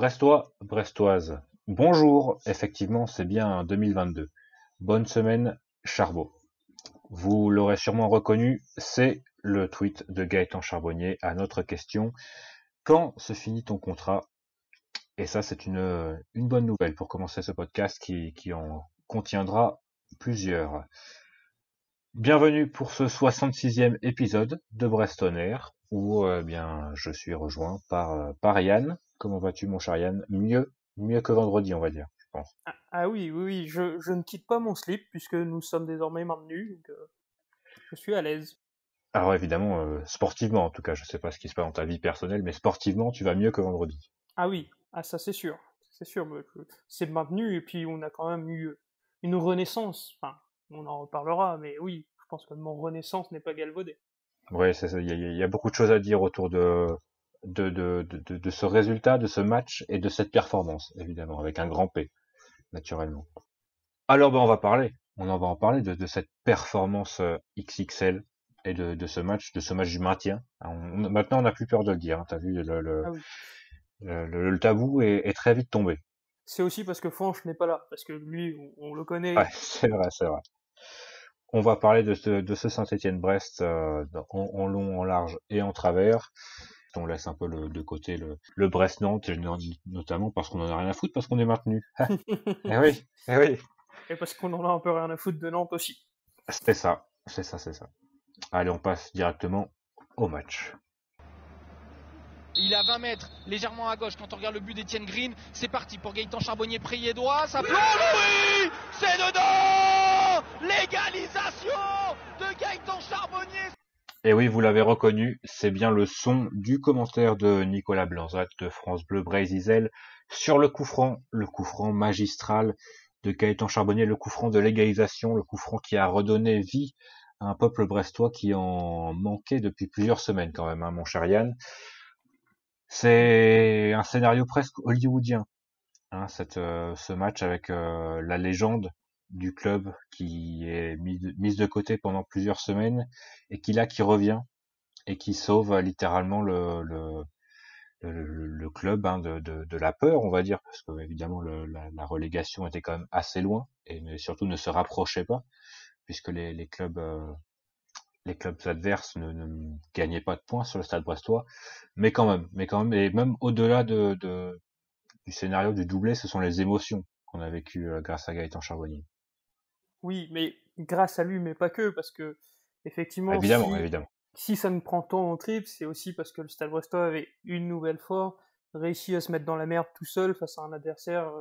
Brestois, Brestoises, bonjour, effectivement c'est bien 2022. Bonne semaine, Charbot. Vous l'aurez sûrement reconnu, c'est le tweet de Gaëtan Charbonnier à notre question. Quand se finit ton contrat? Et ça c'est une bonne nouvelle pour commencer ce podcast qui en contiendra plusieurs. Bienvenue pour ce 66e épisode de Brest On Air, où bien je suis rejoint par Yann. Comment vas-tu mon cher Yann? Mieux que vendredi on va dire, je pense. Oui, je ne quitte pas mon slip puisque nous sommes désormais maintenus, donc je suis à l'aise. Alors évidemment, sportivement en tout cas, je sais pas ce qui se passe dans ta vie personnelle, mais sportivement tu vas mieux que vendredi. Ah oui, ça c'est sûr, c'est maintenu et puis on a quand même eu une renaissance, enfin on en reparlera, mais oui, je pense que mon renaissance n'est pas galvaudée. Ouais, c'est ça, il y a beaucoup de choses à dire autour de ce résultat, de ce match et de cette performance, évidemment, avec un grand P, naturellement. Alors ben on en va en parler de cette performance XXL et de ce match du maintien. Maintenant on n'a plus peur de le dire, hein, t'as vu Ah oui. le tabou est très vite tombé. C'est aussi parce que Fanch n'est pas là, parce que lui, on le connaît. Ouais, c'est vrai, c'est vrai. On va parler de ce Saint-Étienne-Brest en long, en large et en travers. On laisse un peu de côté le Brest-Nantes, notamment parce qu'on en a rien à foutre, parce qu'on est maintenu. Eh oui, eh oui. Et parce qu'on en a un peu rien à foutre de Nantes aussi. C'est ça. Allez, on passe directement au match. Il est à 20 mètres, légèrement à gauche. Quand on regarde le but d'Étienne Green, c'est parti pour Gaëtan Charbonnier, Priédois. Ça plonge, oui, c'est dedans. L'égalisation de Gaëtan Charbonnier. Et oui, vous l'avez reconnu, c'est bien le son du commentaire de Nicolas Blanzat de France Bleu Brésil sur le coup franc magistral de Gaëtan Charbonnier, le coup franc de l'égalisation, le coup franc qui a redonné vie à un peuple brestois qui en manquait depuis plusieurs semaines quand même, hein, mon cher Yann. C'est un scénario presque hollywoodien, hein, ce match avec la légende du club qui est mise de côté pendant plusieurs semaines et qui revient et qui sauve littéralement le club, hein, de la peur, on va dire, parce que évidemment la relégation était quand même assez loin et surtout ne se rapprochait pas puisque les clubs adverses ne gagnaient pas de points sur le Stade Brestois, mais quand même, et même au-delà du scénario du doublé, ce sont les émotions qu'on a vécues grâce à Gaëtan Charbonnier. Oui, mais grâce à lui, mais pas que, parce que effectivement, Évidemment. Si ça nous prend tant en trip, c'est aussi parce que le Stade Brestois avait une nouvelle fois réussi à se mettre dans la merde tout seul face à un adversaire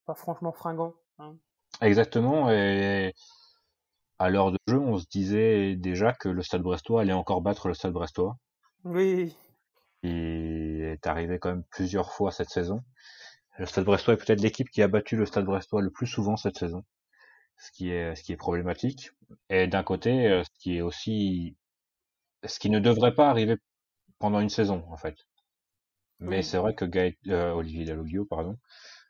pas franchement fringant. Hein. Exactement, et à l'heure de jeu, on se disait déjà que le Stade Brestois allait encore battre le Stade Brestois. Oui, Il est arrivé quand même plusieurs fois cette saison. Le Stade Brestois est peut-être l'équipe qui a battu le Stade Brestois le plus souvent cette saison, ce qui est problématique. Et d'un côté, ce qui ne devrait pas arriver pendant une saison, en fait. Mais oui, c'est vrai que Olivier Dalloglio,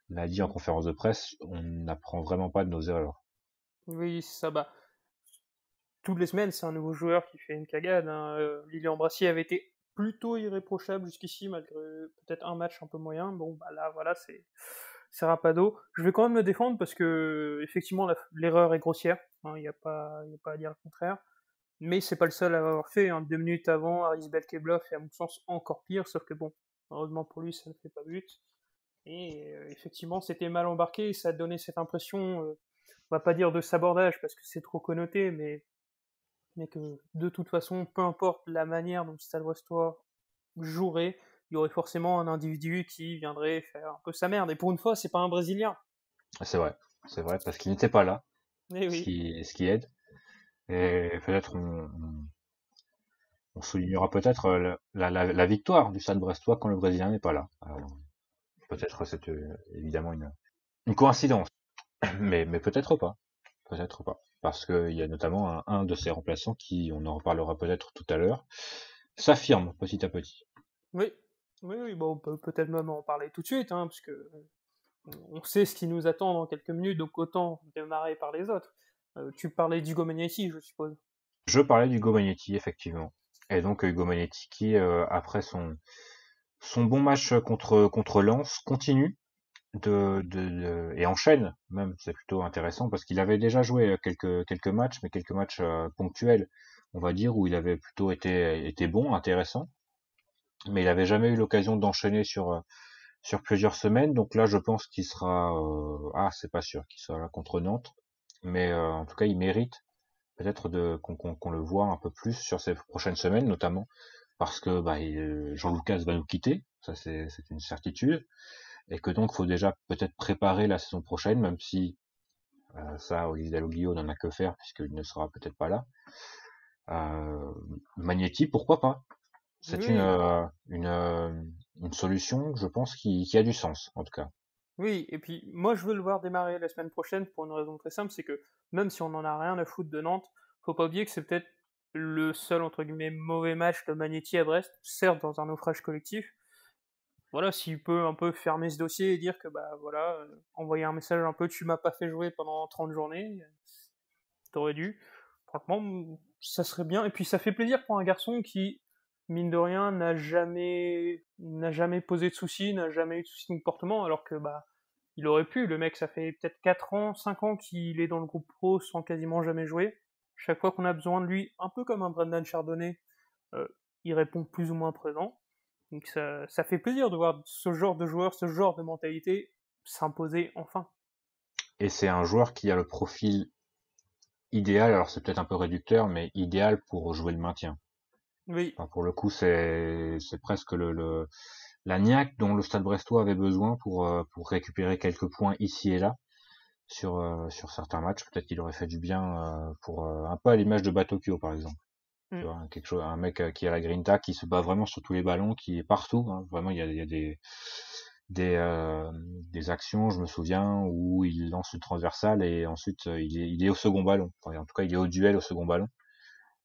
l'a dit en conférence de presse, on n'apprend vraiment pas de nos erreurs. oui, c'est ça. Bah, toutes les semaines, c'est un nouveau joueur qui fait une cagade. Hein. Lilian Brassier avait été plutôt irréprochable jusqu'ici, malgré peut-être un match un peu moyen. Bon, bah là, voilà, c'est Rapado. Je vais quand même le défendre parce que effectivement, l'erreur est grossière. Il n'y a pas à dire le contraire. Mais c'est pas le seul à l'avoir fait. Hein. 2 minutes avant, Aris Belkebla fait à mon sens encore pire, sauf que bon, heureusement pour lui, ça ne fait pas but. Et effectivement, c'était mal embarqué, et ça a donné cette impression, on va pas dire de sabordage parce que c'est trop connoté, mais que de toute façon, peu importe la manière dont le Stade Brestois jouerait, il y aurait forcément un individu qui viendrait faire un peu sa merde. Et pour une fois, c'est pas un Brésilien. C'est vrai, parce qu'il n'était pas là, Eh oui. ce qui aide. Et peut-être on soulignera peut-être la victoire du Stade Brestois quand le Brésilien n'est pas là. Alors, peut-être c'est évidemment une coïncidence, mais peut-être pas, parce qu'il y a notamment un de ses remplaçants qui, on en reparlera peut-être tout à l'heure, s'affirme petit à petit. Oui. Oui, bon, on peut peut-être même en parler tout de suite, hein, parce que on sait ce qui nous attend dans quelques minutes, donc autant démarrer par les autres. Tu parlais d'Hugo Magnetti, je suppose. Je parlais d'Hugo Magnetti, effectivement. Et donc Hugo Magnetti qui, après Son bon match contre Lens continue et enchaîne même, c'est plutôt intéressant parce qu'il avait déjà joué quelques matchs, mais quelques matchs ponctuels, on va dire, où il avait plutôt été bon, intéressant, mais il avait jamais eu l'occasion d'enchaîner sur plusieurs semaines. Donc là, je pense qu'il sera, c'est pas sûr qu'il sera là contre Nantes, mais en tout cas, il mérite peut-être qu'on le voit un peu plus sur ces prochaines semaines, notamment parce que Jean-Lucas va nous quitter, ça c'est une certitude, et que donc faut déjà peut-être préparer la saison prochaine, même si ça Olivier Dalloglio n'en a que faire puisqu'il ne sera peut-être pas là. Magnetti, pourquoi pas? C'est Oui, une solution, je pense, qui a du sens, en tout cas. oui, et puis moi je veux le voir démarrer la semaine prochaine pour une raison très simple, c'est que même si on n'en a rien à foutre de Nantes, faut pas oublier que c'est peut-être le seul entre guillemets mauvais match de Magnetti à Brest, certes dans un naufrage collectif. Voilà, s'il peut un peu fermer ce dossier et dire que bah voilà, envoyer un message un peu tu m'as pas fait jouer pendant 30 journées, t'aurais dû. Franchement, ça serait bien. Et puis ça fait plaisir pour un garçon qui, mine de rien, n'a jamais posé de soucis, n'a jamais eu de soucis de comportement, alors que bah il aurait pu. Le mec, ça fait peut-être 4 ans, 5 ans qu'il est dans le groupe pro sans quasiment jamais jouer. Chaque fois qu'on a besoin de lui, un peu comme un Brendan Chardonnay, euh, il répond plus ou moins présent. Donc ça fait plaisir de voir ce genre de joueur, ce genre de mentalité s'imposer enfin. Et c'est un joueur qui a le profil idéal, alors c'est peut-être un peu réducteur, mais idéal pour jouer le maintien. Oui, Enfin, pour le coup, c'est presque la niaque dont le Stade Brestois avait besoin pour récupérer quelques points ici et là sur certains matchs. Peut-être qu'il aurait fait du bien pour un peu à l'image de Batokyo par exemple. Tu mm. vois, quelque chose, un mec qui a la grinta, qui se bat vraiment sur tous les ballons, qui est partout. Hein. Vraiment, il y a des actions, je me souviens, où il lance une transversale et ensuite il est au second ballon. Enfin, en tout cas, il est au duel au second ballon.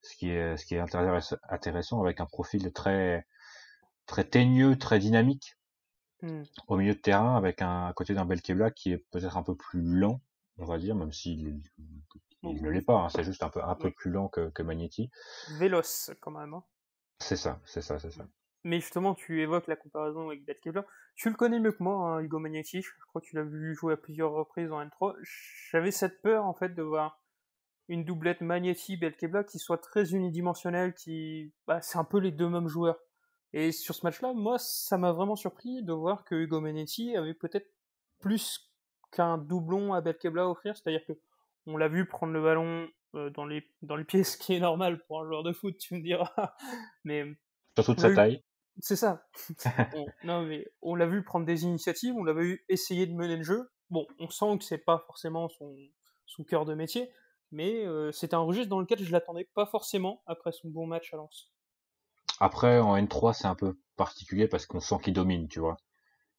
Ce qui est intéressant avec un profil très très teigneux, très dynamique Mm. au milieu de terrain, avec à côté d'un Belkebla qui est peut-être un peu plus lent, on va dire, même s'il Bon, il ne l'est pas. Hein, c'est juste un peu oui. plus lent que Magnetti. Véloce quand même, hein. C'est ça, c'est ça, c'est ça. Mais justement, tu évoques la comparaison avec Batkebla. Tu le connais mieux que moi, hein, Hugo Magnetti. Je crois que tu l'as vu jouer à plusieurs reprises en N3. J'avais cette peur, en fait, de voir une doublette Magnetti-Belkebla qui soit très unidimensionnelle, c'est un peu les deux mêmes joueurs. Et sur ce match-là, moi, ça m'a vraiment surpris de voir que Hugo Magnetti avait peut-être plus qu'un doublon à Belkebla à offrir, c'est-à-dire que on l'a vu prendre le ballon dans les pieds, ce qui est normal pour un joueur de foot, tu me diras. Mais Surtout de on l'a sa vu, taille. c'est ça. Non, mais on l'a vu prendre des initiatives, on l'a vu essayer de mener le jeu. Bon, on sent que c'est pas forcément son cœur de métier, mais c'était un registre dans lequel je l'attendais pas forcément après son bon match à Lens. Après, en N3, c'est un peu particulier parce qu'on sent qu'il domine, tu vois. Hmm.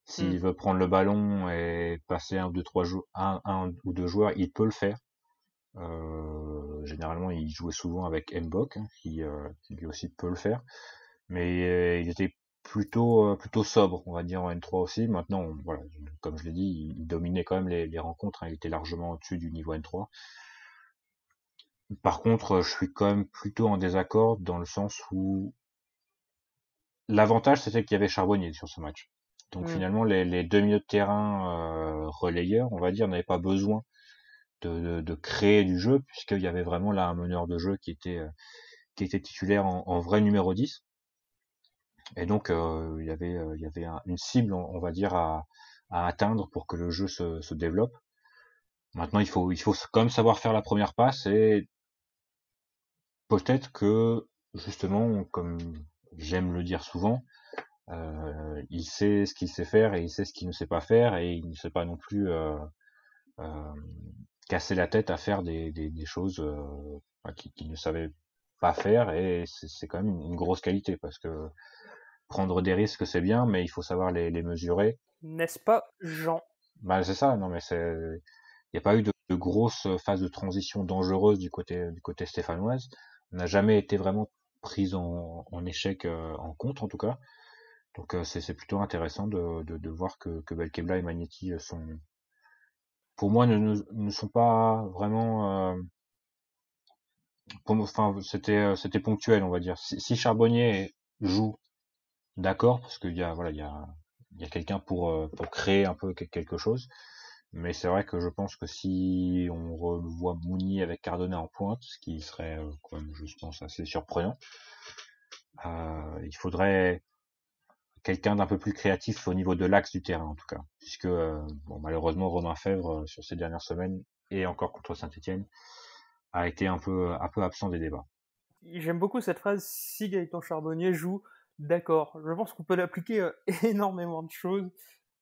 S'il veut prendre le ballon et passer un ou deux joueurs, il peut le faire. Généralement, il jouait souvent avec Mbok, hein, qui lui aussi peut le faire. Mais il était plutôt sobre, on va dire, en N3 aussi. Maintenant, voilà, comme je l'ai dit, il dominait quand même les rencontres. Hein, il était largement au-dessus du niveau N3. Par contre, je suis quand même plutôt en désaccord dans le sens où l'avantage, c'était qu'il y avait Charbonnier sur ce match. Donc Hmm. finalement, les deux milieux de terrain relayeurs, on va dire, n'avaient pas besoin de créer du jeu, puisqu'il y avait vraiment là un meneur de jeu qui était titulaire en vrai numéro 10. Et donc il y avait une cible, on va dire, à atteindre pour que le jeu se développe. Maintenant, il faut quand même savoir faire la première passe et peut-être que justement, comme j'aime le dire souvent, il sait ce qu'il sait faire et il sait ce qu'il ne sait pas faire et il ne sait pas non plus euh, casser la tête à faire des choses qu'il ne savait pas faire et c'est quand même une grosse qualité parce que prendre des risques c'est bien mais il faut savoir les mesurer. N'est-ce pas, Jean? Bah c'est ça, non mais il n'y a pas eu de grosse phase de transition dangereuse du côté stéphanoise. On n'a jamais été vraiment prise en échec en compte en tout cas. Donc c'est plutôt intéressant de voir que Belkebla et Magnetti sont, pour moi, ne sont pas vraiment. Enfin, c'était ponctuel, on va dire. Si Charbonnier joue d'accord, parce qu'il y a, voilà, il y a quelqu'un pour créer un peu quelque chose. Mais c'est vrai que je pense que si on revoit Mounier avec Cardona en pointe, ce qui serait quand même, je pense, assez surprenant, il faudrait quelqu'un d'un peu plus créatif au niveau de l'axe du terrain en tout cas, puisque bon, malheureusement Romain Fèvre sur ces dernières semaines et encore contre Saint-Etienne a été un peu absent des débats. J'aime beaucoup cette phrase, si Gaëtan Charbonnier joue, d'accord. Je pense qu'on peut l'appliquer à énormément de choses.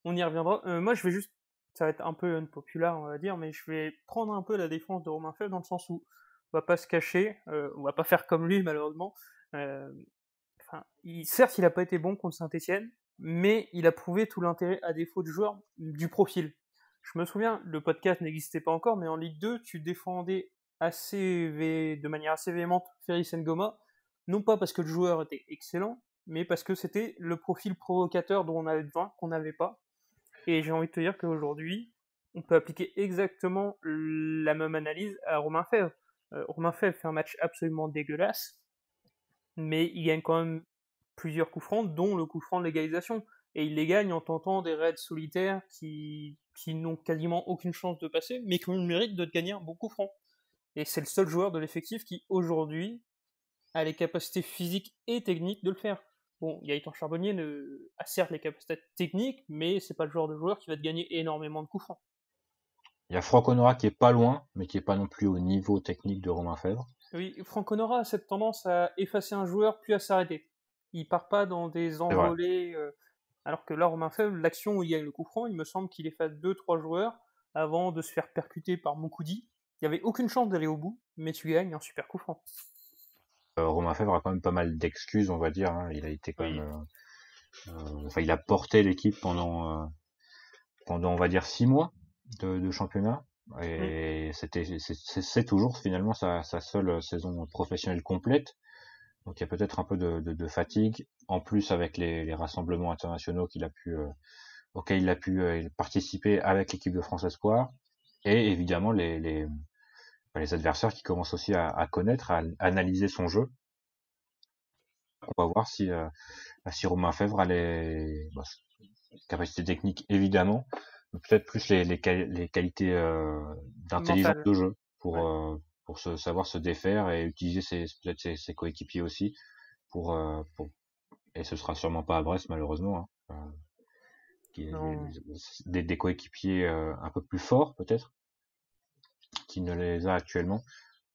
On y reviendra. Moi, je vais juste, ça va être un peu unpopular, on va dire, mais je vais prendre un peu la défense de Romain Fèvre dans le sens où on va pas se cacher, on va pas faire comme lui, malheureusement. Euh, certes, il a pas été bon contre Saint-Etienne, mais il a prouvé tout l'intérêt à défaut de joueur du profil. Je me souviens, le podcast n'existait pas encore, mais en Ligue 2, tu défendais de manière assez véhémente Ferry Ngoma, non pas parce que le joueur était excellent, mais parce que c'était le profil provocateur dont on avait besoin, qu'on n'avait pas. Et j'ai envie de te dire qu'aujourd'hui, on peut appliquer exactement la même analyse à Romain Fèvre. Romain Fèvre fait un match absolument dégueulasse, mais il gagne quand même plusieurs coups francs, dont le coup franc de l'égalisation. Et il les gagne en tentant des raids solitaires qui n'ont quasiment aucune chance de passer, mais qui ont le mérite de gagner un bon coup franc. Et c'est le seul joueur de l'effectif qui, aujourd'hui, a les capacités physiques et techniques de le faire. Bon, Gaëtan Charbonnier a certes les capacités techniques, mais c'est pas le genre de joueur qui va te gagner énormément de coups francs. Il y a Franck Honora qui est pas loin, mais qui est pas non plus au niveau technique de Romain Fèvre. Oui, Franck Honora a cette tendance à effacer un joueur puis à s'arrêter. Il part pas dans des envolées, alors que là, Romain Fèvre, l'action où il y a le coup franc, il me semble qu'il efface 2-3 joueurs avant de se faire percuter par Moukoudi. Il n'y avait aucune chance d'aller au bout, mais tu gagnes un super coup franc. Romain Fèvre a quand même pas mal d'excuses, on va dire. Hein. Il a été quand Oui. même, enfin, il a porté l'équipe pendant, on va dire 6 mois de championnat. Et c'est toujours finalement sa seule saison professionnelle complète. Donc il y a peut-être un peu de fatigue, en plus avec les rassemblements internationaux auxquels il a pu participer avec l'équipe de France Espoir, et évidemment les adversaires qui commencent aussi à connaître, à analyser son jeu. On va voir si Romain Fèvre a les capacités techniques évidemment, mais peut-être plus les qualités d'intelligence Mental. de jeu pour savoir se défaire et utiliser peut-être ses coéquipiers aussi pour et ce sera sûrement pas à Brest malheureusement, hein, des coéquipiers un peu plus forts peut-être qui ne les a actuellement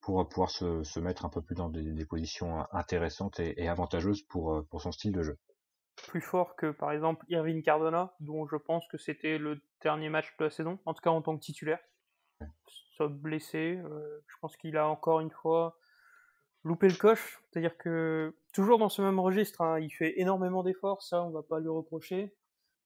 pour pouvoir se mettre un peu plus dans des positions intéressantes et avantageuses pour son style de jeu. Plus fort que par exemple Irving Cardona, dont je pense que c'était le dernier match de la saison, en tout cas en tant que titulaire. Soit blessé, je pense qu'il a encore une fois loupé le coche, c'est-à-dire que toujours dans ce même registre, hein, il fait énormément d'efforts, ça on va pas lui reprocher,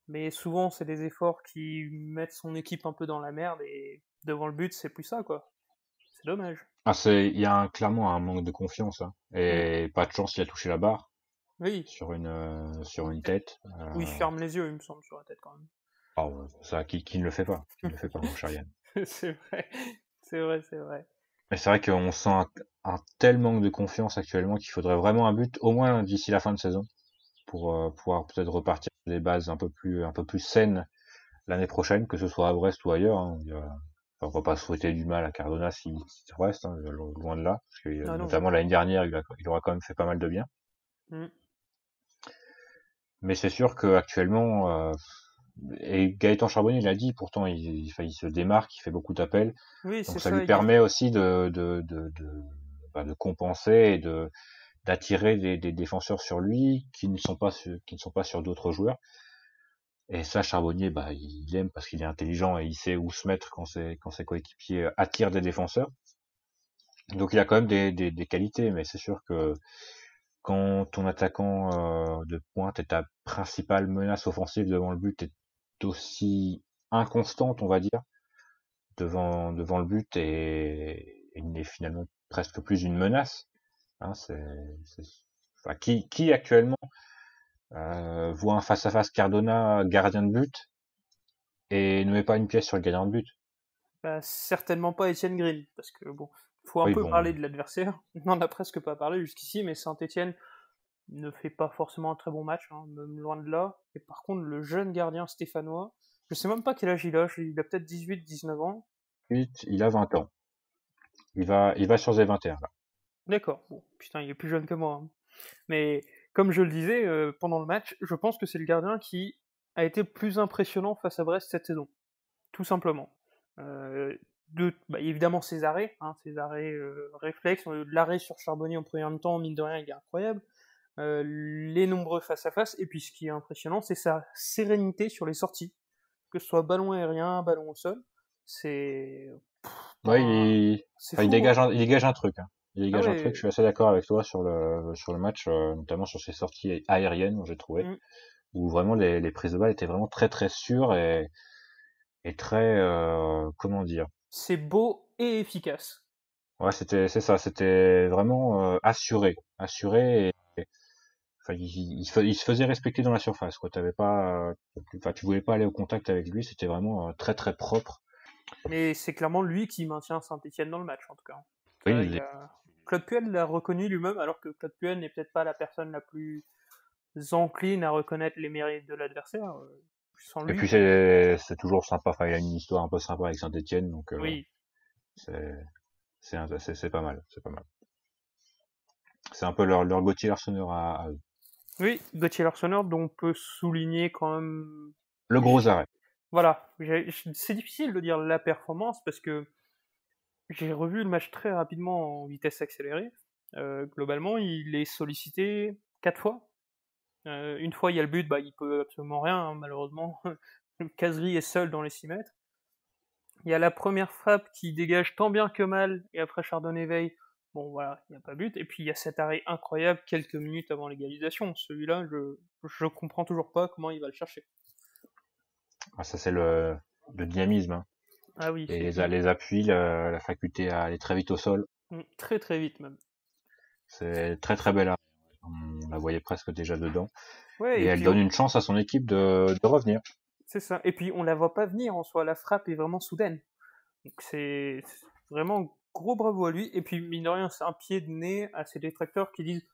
mais souvent c'est des efforts qui mettent son équipe un peu dans la merde et devant le but c'est plus ça quoi. C'est dommage. Il y a clairement un manque de confiance, hein, et pas de chance, il a touché la barre. Oui. Sur une tête. Oui, il ferme les yeux, il me semble, sur la tête quand même. Ah, ça, qui ne le fait pas, mon cher Yann. C'est vrai, c'est vrai, c'est vrai. Mais c'est vrai qu'on sent un tel manque de confiance actuellement qu'il faudrait vraiment un but, au moins d'ici la fin de saison, pour pouvoir peut-être repartir sur des bases un peu plus saines l'année prochaine, que ce soit à Brest ou ailleurs. Hein. On va pas souhaiter du mal à Cardona s'il reste, hein, loin de là, parce que notamment l'année dernière, il aura quand même fait pas mal de bien. Mais c'est sûr qu'actuellement, et Gaëtan Charbonnier l'a dit, pourtant il se démarque, il fait beaucoup d'appels, oui, donc ça lui permet aussi de compenser et d'attirer des défenseurs sur lui qui ne sont pas sur d'autres joueurs. Et ça, Charbonnier, il aime parce qu'il est intelligent et il sait où se mettre quand ses coéquipiers attirent des défenseurs. Donc il a quand même des qualités, mais c'est sûr que quand ton attaquant de pointe est ta principale menace offensive devant le but est aussi inconstante, on va dire, devant le but, et il n'est finalement presque plus une menace. Hein, enfin, qui actuellement voit un face-à-face Cardona gardien de but et ne met pas une pièce sur le gardien de but? Certainement pas Etienne Green, parce que bon, faut un peu parler de l'adversaire. On n'en a presque pas parlé jusqu'ici, mais Saint-Etienne, ne fait pas forcément un très bon match, hein, même loin de là. Et par contre, le jeune gardien stéphanois, je sais même pas quel âge il a peut-être 18-19 ans. Ensuite, il a 20 ans. Il va sur ses 21 là. D'accord, bon, putain, il est plus jeune que moi, hein. Mais comme je le disais pendant le match, je pense que c'est le gardien qui a été le plus impressionnant face à Brest cette saison, tout simplement. Évidemment ses arrêts réflexes, l'arrêt sur Charbonnier en première mi-temps, mine de rien, il est incroyable. Les nombreux face-à-face, et puis ce qui est impressionnant, c'est sa sérénité sur les sorties, que ce soit ballon aérien, ballon au sol, c'est... Ouais, c'est il fou, dégage hein. il dégage un truc, hein. Il Ah dégage un truc, je ouais, suis assez d'accord avec toi sur le match, notamment sur ses sorties aériennes, j'ai trouvé, mm. où vraiment les prises de balles étaient vraiment très très sûres et très, comment dire? C'est beau et efficace. Ouais, c'est ça, c'était vraiment assuré et enfin, il se faisait respecter dans la surface, quoi. T'avais pas, enfin, tu voulais pas aller au contact avec lui, c'était vraiment très très propre. Mais c'est clairement lui qui maintient Saint-Etienne dans le match, en tout cas. Oui, Ça, Claude Puel l'a reconnu lui-même, alors que Claude Puel n'est peut-être pas la personne la plus encline à reconnaître les mérites de l'adversaire. Sans et lui, puis c'est toujours sympa, enfin, il a une histoire un peu sympa avec Saint-Etienne, donc oui. c'est c'est pas mal, c'est pas mal. C'est un peu leur Gauthier Arseneur à eux. Oui, Gauthier Larsonneur, dont on peut souligner quand même... Le gros arrêt. Voilà, c'est difficile de dire la performance, parce que j'ai revu le match très rapidement en vitesse accélérée. Globalement, il est sollicité 4 fois. Une fois, il y a le but, il peut absolument rien, hein, malheureusement. Casery est seul dans les 6 mètres. Il y a la première frappe qui dégage tant bien que mal, et après Chardonnay veille. Bon, voilà, il n'y a pas but. Et puis il y a cet arrêt incroyable quelques minutes avant l'égalisation. Celui-là, je comprends toujours pas comment il va le chercher. Ah, ça, c'est le dynamisme, hein. Ah oui, Et les appuis, la faculté à aller très vite au sol. très très vite même. C'est très très belle arrêt. On la voyait presque déjà dedans. Ouais, Et et elle puis donne une chance à son équipe de revenir. c'est ça. Et puis on la voit pas venir en soi. La frappe est vraiment soudaine. Donc c'est vraiment gros bravo à lui. Et puis mine de rien, c'est un pied de nez à ses détracteurs qui disent,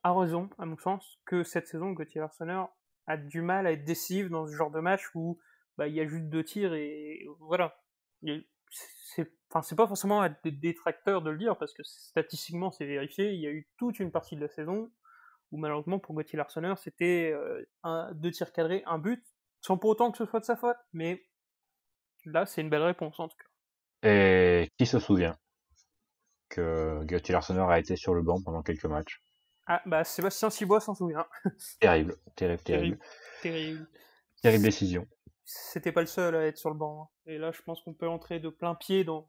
à raison, à mon sens, que cette saison, Gauthier Larsonneur a du mal à être décisif dans ce genre de match où il y a juste 2 tirs et voilà. C'est pas forcément à des détracteurs de le dire, parce que statistiquement c'est vérifié. Il y a eu toute une partie de la saison où malheureusement pour Gauthier Larsonneur c'était 2 tirs cadrés, un but, sans pour autant que ce soit de sa faute. Mais là c'est une belle réponse en tout cas. Et qui se souvient que Gauthier Arseneur a été sur le banc pendant quelques matchs? Ah Sébastien Cibois s'en souvient. Terrible, terrible, terrible. Terrible. Terrible décision. C'était pas le seul à être sur le banc, hein. Et là, je pense qu'on peut entrer de plein pied dans...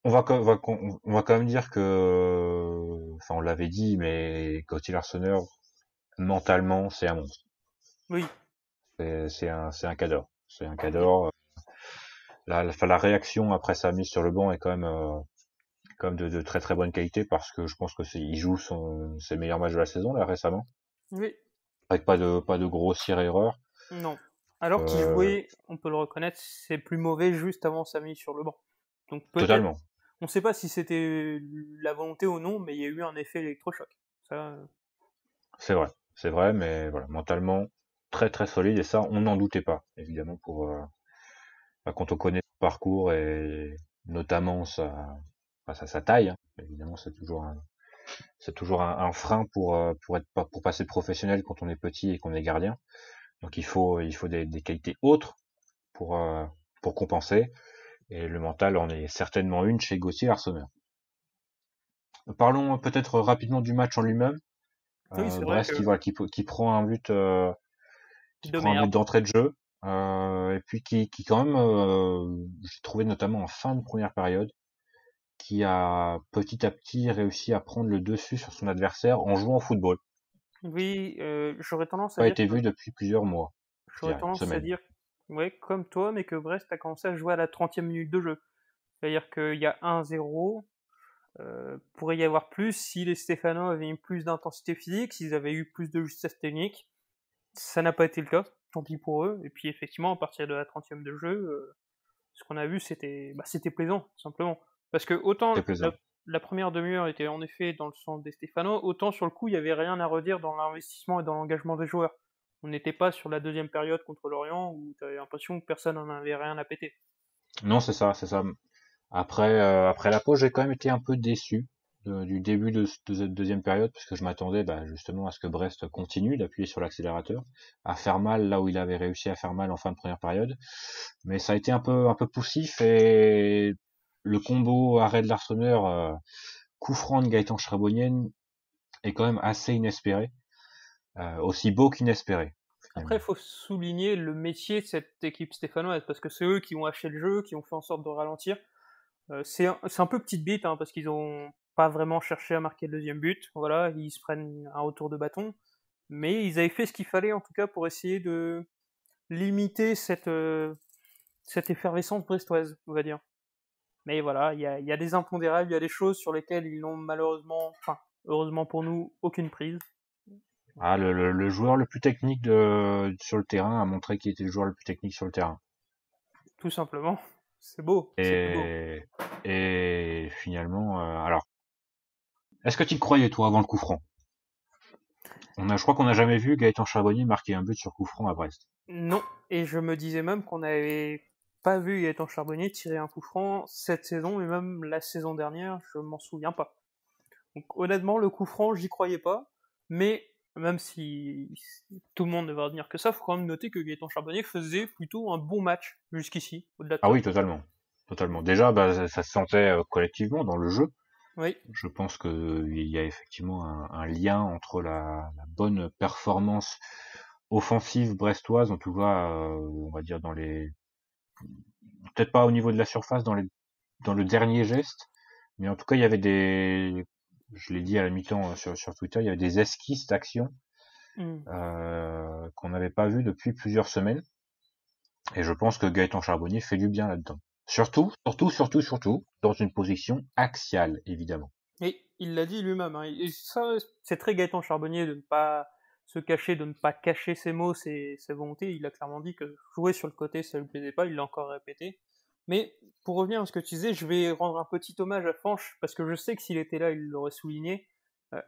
On va quand même dire que, enfin, on l'avait dit, mais Gauthier Arseneur, mentalement, c'est un monstre. Oui. C'est un cador. C'est un cador. La réaction après sa mise sur le banc est quand même de très très bonne qualité, parce que je pense que il joue ses meilleurs matchs de la saison là récemment, Oui. avec pas de grossière erreur. Non. Alors qu'il Euh, jouait, on peut le reconnaître, c'est plus mauvais juste avant sa mise sur le banc. Donc peut-être, Totalement. on sait pas si c'était la volonté ou non, mais il y a eu un effet électrochoc. Ça, C'est vrai, mais voilà, mentalement très très solide, et ça on n'en doutait pas, évidemment, quand on connaît son parcours et notamment sa taille, hein. Évidemment, c'est toujours un frein pour passer professionnel quand on est petit et qu'on est gardien. Donc il faut des qualités autres pour euh, pour compenser, et le mental en est certainement une chez Gauthier Arseneur. Parlons peut-être rapidement du match en lui-même. oui, c'est vrai Brest que qui prend de merde. d'entrée de jeu, et puis qui quand même, j'ai trouvé notamment en fin de première période, qui a petit à petit réussi à prendre le dessus sur son adversaire en jouant au football. Oui, j'aurais tendance à Pas dire été que vu depuis plusieurs mois, je j'aurais dirais, tendance à semaines. dire ouais, comme toi, mais que Brest a commencé à jouer à la 30e minute de jeu. C'est-à-dire qu'il y a 1-0, pourrait y avoir plus si les Stéphanois avaient eu plus d'intensité physique, s'ils avaient eu plus de justesse technique. Ça n'a pas été le cas, tant pis pour eux. Et puis effectivement, à partir de la 30e de jeu, ce qu'on a vu, c'était plaisant, tout simplement. Parce que autant Très plaisant. la première demi-heure était en effet dans le sens des Stéphano, autant sur le coup, il n'y avait rien à redire dans l'investissement et dans l'engagement des joueurs. On n'était pas sur la deuxième période contre l'Orient où tu avais l'impression que personne n'en avait rien à péter. Non, c'est ça, c'est ça. Après la pause, j'ai quand même été un peu déçu du début de cette deuxième période, parce que je m'attendais justement à ce que Brest continue d'appuyer sur l'accélérateur, à faire mal là où il avait réussi à faire mal en fin de première période. Mais ça a été un peu poussif, et le combo arrêt de l'Arseneur, coup franc de Gaëtan Charbonnier est quand même assez inespéré, aussi beau qu'inespéré. Après, il faut souligner le métier de cette équipe stéphanoise, parce que c'est eux qui ont haché le jeu, qui ont fait en sorte de ralentir. C'est un peu petite bite, hein, parce qu'ils ont pas vraiment cherché à marquer le deuxième but. Voilà, ils se prennent un retour de bâton. Mais ils avaient fait ce qu'il fallait, en tout cas, pour essayer de limiter cette effervescence brestoise, on va dire. Mais voilà, il y a des impondérables, il y a des choses sur lesquelles ils n'ont malheureusement, enfin, heureusement pour nous, aucune prise. Le joueur le plus technique sur le terrain a montré qu'il était le joueur le plus technique sur le terrain. Tout simplement. C'est beau. Et finalement, alors, est-ce que tu croyais, toi, avant le coup franc? Je crois qu'on n'a jamais vu Gaëtan Charbonnier marquer un but sur coup franc à Brest. Non, et je me disais même qu'on n'avait pas vu Gaëtan Charbonnier tirer un coup franc cette saison, et même la saison dernière, je m'en souviens pas. Donc honnêtement, le coup franc, j'y croyais pas, mais même si tout le monde ne va retenir que ça, il faut quand même noter que Gaëtan Charbonnier faisait plutôt un bon match jusqu'ici, au-delà de ça. Ah oui, totalement. Déjà, ça se sentait collectivement dans le jeu. Oui. Je pense qu'il y a effectivement un lien entre la bonne performance offensive brestoise, en tout cas, on va dire peut-être pas au niveau de la surface, dans le dernier geste, mais en tout cas, il y avait je l'ai dit à la mi-temps sur Twitter, il y avait des esquisses d'action qu'on n'avait pas vu depuis plusieurs semaines. Et je pense que Gaëtan Charbonnier fait du bien là-dedans. Surtout, dans une position axiale, évidemment. Et il l'a dit lui-même, hein. Et ça, c'est très Gaëtan Charbonnier de ne pas se cacher, de ne pas cacher ses mots, ses volontés. Il a clairement dit que jouer sur le côté, ça lui plaisait pas, il l'a encore répété. Mais pour revenir à ce que tu disais, je vais rendre un petit hommage à Fanch, parce que je sais que s'il était là, il l'aurait souligné.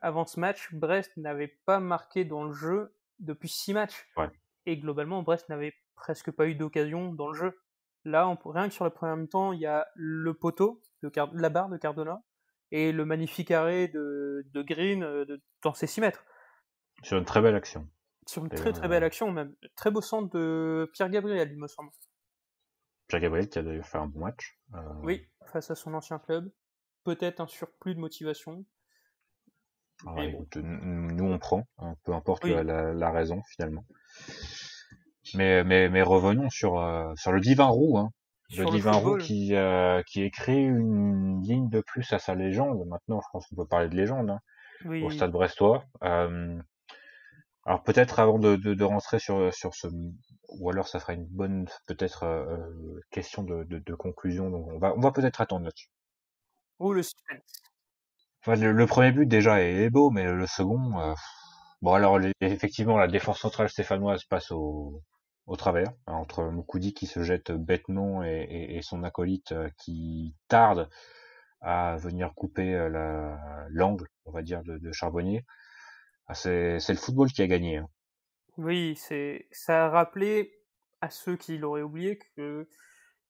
Avant ce match, Brest n'avait pas marqué dans le jeu depuis 6 matchs. Ouais. Et globalement, Brest n'avait presque pas eu d'occasion dans le jeu. Là, rien que sur la première mi-temps, il y a le poteau, la barre de Cardona, et le magnifique arrêt de Green dans ses 6 mètres. Sur une très belle action. Sur une très très belle action même. Très beau centre de Pierre Gabriel, il me semble. Pierre Gabriel qui a d'ailleurs fait un bon match. Oui, face à son ancien club. Peut-être un surplus de motivation. Ouais, écoute, nous on prend, hein, peu importe la raison finalement. Mais revenons sur le divin roux, hein. Le divin roux qui écrit une ligne de plus à sa légende. Maintenant, je pense qu'on peut parler de légende, hein, au Stade brestois. Alors peut-être avant de rentrer sur ce, ou alors ça fera une bonne peut-être question de conclusion. Donc on va peut-être attendre là-dessus. Oh, le suspense. Enfin, le premier but déjà est beau, mais le second, bon alors effectivement la défense centrale stéphanoise passe au travers, hein, entre Moukoudi qui se jette bêtement et son acolyte qui tarde à venir couper l'angle, on va dire, de Charbonnier. C'est le football qui a gagné, hein. Oui, ça a rappelé à ceux qui l'auraient oublié que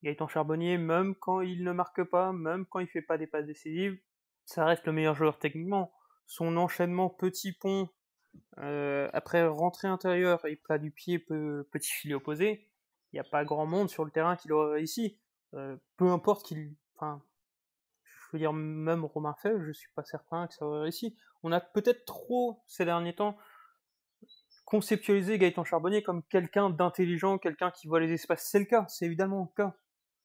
Gaëtan Charbonnier, même quand il ne marque pas, même quand il fait pas des passes décisives, ça reste le meilleur joueur techniquement. Son enchaînement petit pont, après rentrée intérieure et plat du pied, petit filet opposé, il n'y a pas grand monde sur le terrain qui l'aurait réussi. Peu importe enfin, je veux dire, même Romain Fèvre, je suis pas certain que ça aurait réussi. On a peut-être trop, ces derniers temps, conceptualisé Gaëtan Charbonnier comme quelqu'un d'intelligent, quelqu'un qui voit les espaces. C'est le cas, c'est évidemment le cas.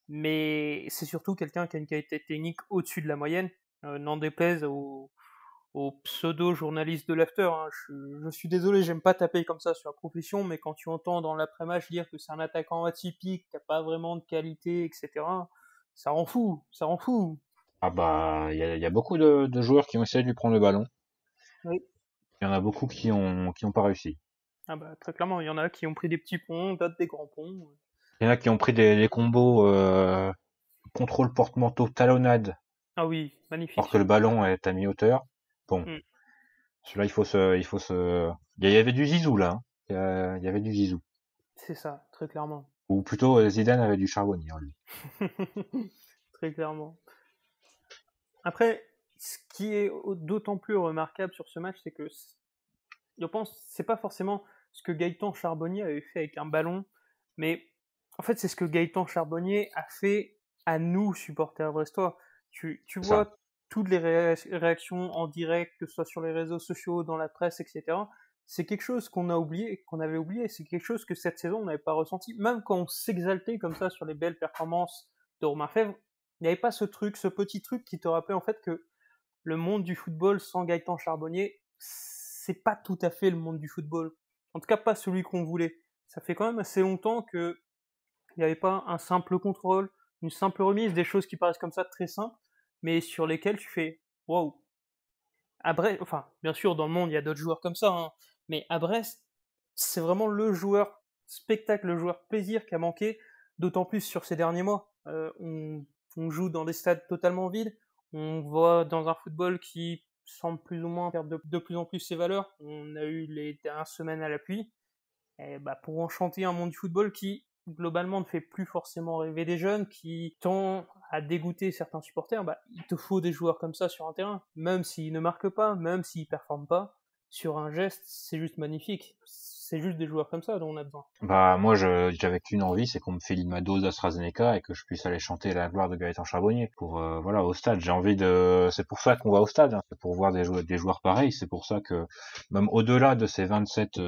Mais c'est surtout quelqu'un qui a une qualité technique au-dessus de la moyenne, n'en déplaise aux pseudo-journalistes de l'after. Hein. Je suis désolé, j'aime pas taper comme ça sur la profession, mais quand tu entends dans l'après-match dire que c'est un attaquant atypique, qui a pas vraiment de qualité, etc., ça rend fou, ça rend fou. Ah il y a beaucoup de joueurs qui ont essayé de lui prendre le ballon. Oui. Il y en a beaucoup qui ont pas réussi. Ah très clairement, il y en a qui ont pris des petits ponts, d'autres des grands ponts. Il y en a qui ont pris des combos contrôle porte-manteau talonnade. Ah oui. magnifique. Alors que le ballon est à mi-hauteur. Bon, celui-là, il y avait du Zizou, là. Hein. Il y avait du Zizou. C'est ça, très clairement. Ou plutôt, Zidane avait du Charbonnier, en lui. Très clairement. Après, ce qui est d'autant plus remarquable sur ce match, c'est que je pense c'est pas forcément ce que Gaëtan Charbonnier avait fait avec un ballon, mais en fait, c'est ce que Gaëtan Charbonnier a fait à nous, supporters brestois. Tu vois toutes les réactions en direct, que ce soit sur les réseaux sociaux, dans la presse, etc. C'est quelque chose qu'on avait oublié. C'est quelque chose que cette saison, on n'avait pas ressenti. Même quand on s'exaltait comme ça sur les belles performances de Romain Fèvre, il n'y avait pas ce petit truc qui te rappelait en fait que le monde du football sans Gaëtan Charbonnier, c'est pas tout à fait le monde du football. En tout cas, pas celui qu'on voulait. Ça fait quand même assez longtemps qu'il n'y avait pas un simple contrôle, une simple remise, des choses qui paraissent comme ça très simples, mais sur lesquelles tu fais waouh. À Brest, enfin, bien sûr, dans le monde, il y a d'autres joueurs comme ça, hein, mais à Brest, c'est vraiment le joueur spectacle, le joueur plaisir qui a manqué, d'autant plus sur ces derniers mois. On joue dans des stades totalement vides, on voit dans un football qui semble plus ou moins perdre de plus en plus ses valeurs. On a eu les dernières semaines à l'appui. Et pour enchanter un monde du football qui, globalement, ne fait plus forcément rêver des jeunes, qui tend à dégoûter certains supporters, il te faut des joueurs comme ça sur un terrain. Même s'ils ne marquent pas, même s'ils ne performent pas, sur un geste, c'est juste magnifique. C'est juste des joueurs comme ça dont on a besoin. Moi, j'avais qu'une envie, c'est qu'on me file ma dose d'AstraZeneca et que je puisse aller chanter la gloire de Gaëtan Charbonnier pour, au stade. C'est pour ça qu'on va au stade, hein. C'est pour voir des joueurs pareils. C'est pour ça que, même au-delà de ces 27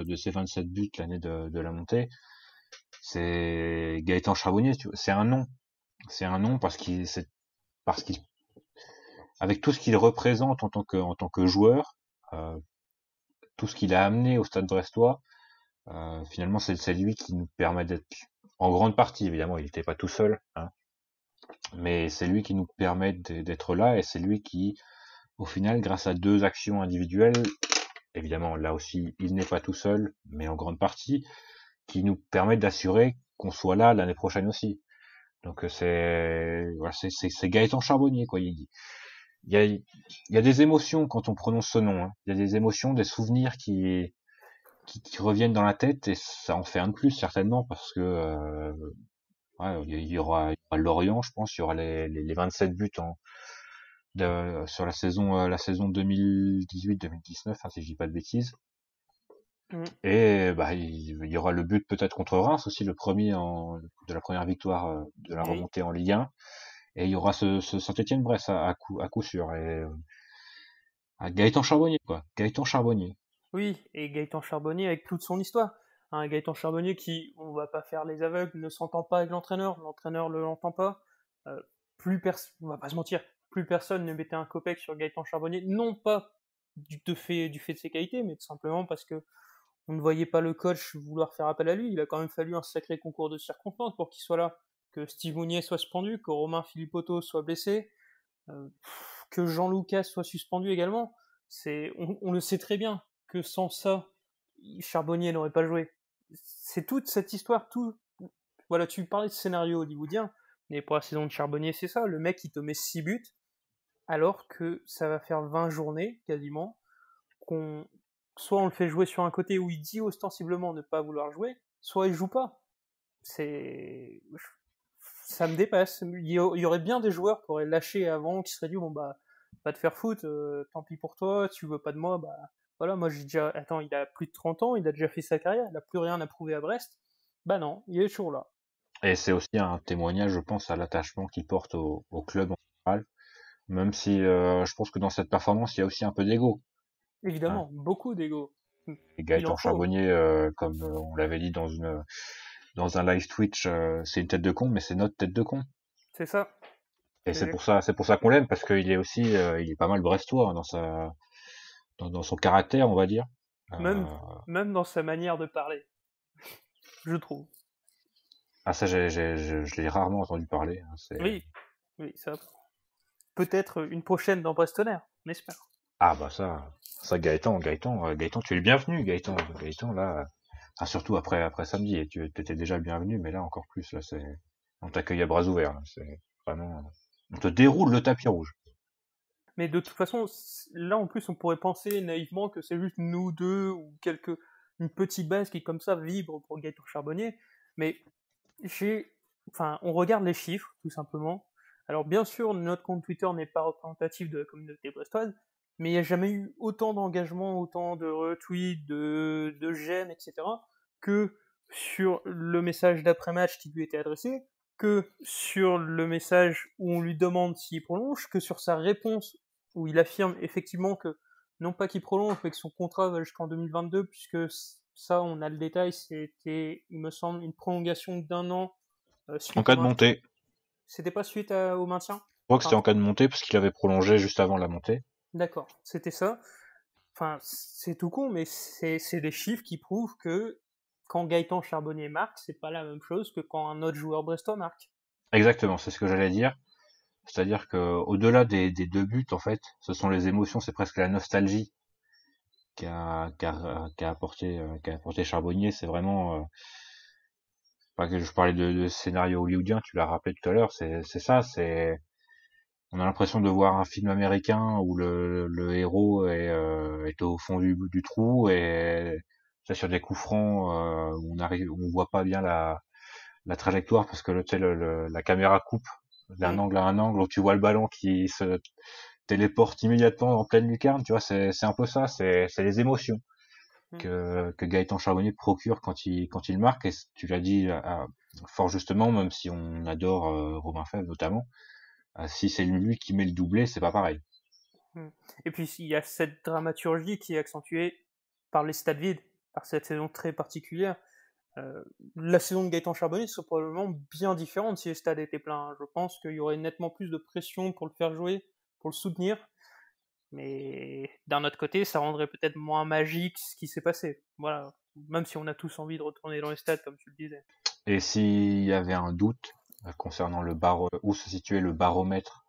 buts l'année de la montée, c'est Gaëtan Charbonnier, c'est un nom. C'est un nom parce qu'il, avec tout ce qu'il représente en tant que joueur, tout ce qu'il a amené au stade brestois, finalement, c'est lui qui nous permet d'être, en grande partie, évidemment, il n'était pas tout seul, hein, mais c'est lui qui nous permet d'être là, et c'est lui qui, au final, grâce à 2 actions individuelles, évidemment, là aussi, il n'est pas tout seul, mais en grande partie, qui nous permet d'assurer qu'on soit là l'année prochaine aussi. Donc c'est Gaëtan Charbonnier, quoi. Il y a des émotions quand on prononce ce nom, hein. Il y a des émotions, des souvenirs qui reviennent dans la tête, et ça en fait un de plus certainement, parce que il y aura Lorient, je pense, il y aura les 27 buts sur la saison 2018-2019, hein, si je dis pas de bêtises. Et il y aura le but peut-être contre Reims aussi, le premier de la première victoire de la remontée en Ligue 1, et il y aura ce Saint-Étienne-Brest à coup sûr, et Gaëtan Charbonnier, quoi. Gaëtan Charbonnier. Oui, et Gaëtan Charbonnier avec toute son histoire. Un Gaëtan Charbonnier qui, on va pas faire les aveugles, ne s'entend pas avec l'entraîneur ne l'entend pas. On va pas se mentir, plus personne ne mettait un copec sur Gaëtan Charbonnier, non pas du fait de ses qualités, mais tout simplement parce que on ne voyait pas le coach vouloir faire appel à lui. Il a quand même fallu un sacré concours de circonstances pour qu'il soit là. Que Steve Mounier soit suspendu, que Romain Philippotto soit blessé, que Jean Lucas soit suspendu également. On le sait très bien que sans ça, Charbonnier n'aurait pas joué. C'est toute cette histoire, voilà, tu parlais de scénario hollywoodien, mais pour la saison de Charbonnier, c'est ça. Le mec, il te met 6 buts, alors que ça va faire 20 journées, quasiment, soit on le fait jouer sur un côté où il dit ostensiblement ne pas vouloir jouer, soit il joue pas. Ça me dépasse. Il y aurait bien des joueurs qui auraient lâché avant, qui seraient dit va te faire foutre, tant pis pour toi, tu veux pas de moi, voilà, moi j'ai déjà, il a plus de 30 ans, il a déjà fait sa carrière, il a plus rien à prouver à Brest. Non, il est toujours là. Et c'est aussi un témoignage, je pense, à l'attachement qu'il porte au club en général, même si je pense que dans cette performance, il y a aussi un peu d'ego. Évidemment, beaucoup d'ego. Et Gaëtan Charbonnier, comme on l'avait dit dans un live Twitch, c'est une tête de con, mais c'est notre tête de con. C'est ça. Et c'est pour ça qu'on l'aime, parce qu'il est aussi, il est pas mal brestois, hein, dans son caractère, on va dire. Même dans sa manière de parler, je trouve. Ah, ça, je l'ai rarement entendu parler. Hein, oui, ça. Peut-être une prochaine dans Brestonnaire, on espère. Ah, ça, Gaëtan, tu es le bienvenu, Gaëtan, là, surtout après samedi, et tu étais déjà le bienvenu, mais là, encore plus, là, on t'accueille à bras ouverts, là, c'est vraiment, on te déroule le tapis rouge. Mais de toute façon, là en plus, on pourrait penser naïvement que c'est juste nous deux ou une petite base qui comme ça vibre pour Gaëtan Charbonnier. Mais on regarde les chiffres tout simplement. Alors bien sûr, notre compte Twitter n'est pas représentatif de la communauté brestoise, mais il n'y a jamais eu autant d'engagement, autant de retweets, de j'aime, etc. que sur le message d'après-match qui lui était adressé, que sur le message où on lui demande s'il prolonge, que sur sa réponse où il affirme effectivement que non pas qu'il prolonge, mais que son contrat va jusqu'en 2022, puisque ça, on a le détail, c'était, il me semble, une prolongation d'1 an En cas de montée. C'était pas suite au maintien? Je crois que c'était en cas de montée, parce qu'il avait prolongé juste avant la montée. D'accord, c'était ça. Enfin, c'est tout con, mais c'est des chiffres qui prouvent que quand Gaëtan Charbonnier marque, c'est pas la même chose que quand un autre joueur brestois marque. Exactement, c'est ce que j'allais dire. C'est-à-dire que au-delà des 2 buts, en fait, ce sont les émotions, c'est presque la nostalgie qu'a apporté Charbonnier. C'est vraiment pas que je parlais de scénario hollywoodien, tu l'as rappelé tout à l'heure, c'est ça, on a l'impression de voir un film américain où le héros est au fond du trou et c'est sur des coups francs où on voit pas bien la trajectoire parce que la caméra coupe d'un angle à un angle où tu vois le ballon qui se téléporte immédiatement en pleine lucarne, tu vois, c'est un peu ça, c'est les émotions que Gaëtan Charbonnier procure quand il marque, et tu l'as dit fort justement, même si on adore Robin Fèvre notamment, si c'est lui qui met le doublé, c'est pas pareil. Et puis il y a cette dramaturgie qui est accentuée par les stades vides, par cette saison très particulière. La saison de Gaëtan Charbonnier serait probablement bien différente si les stades étaient pleins. Je pense qu'il y aurait nettement plus de pression pour le faire jouer, pour le soutenir. Mais d'un autre côté, ça rendrait peut-être moins magique ce qui s'est passé. Voilà. Même si on a tous envie de retourner dans les stades, comme tu le disais. Et s'il y avait un doute concernant où se situait le baromètre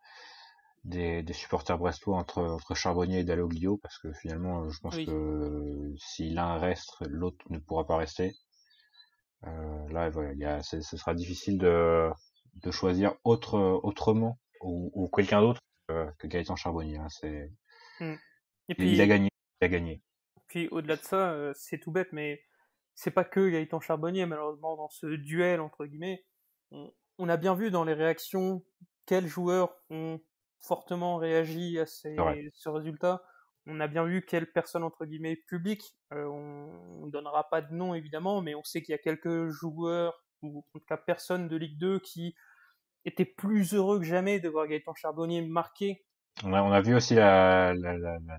des supporters brestois entre Charbonnier et Dalloglio, parce que finalement, je pense que si l'un reste, l'autre ne pourra pas rester. Là, voilà, ce sera difficile de choisir autrement ou quelqu'un d'autre que Gaëtan Charbonnier. Hein, Et puis, il a gagné. Puis au-delà de ça, c'est tout bête, mais c'est pas que Gaëtan Charbonnier, malheureusement, dans ce duel, entre guillemets. On a bien vu dans les réactions quels joueurs ont fortement réagi à ce résultat. On a bien vu quelles personnes, entre guillemets, publiques. On ne donnera pas de nom, évidemment, mais on sait qu'il y a quelques joueurs, ou en tout cas personnes de Ligue 2 qui étaient plus heureux que jamais de voir Gaëtan Charbonnier marquer. On a vu aussi la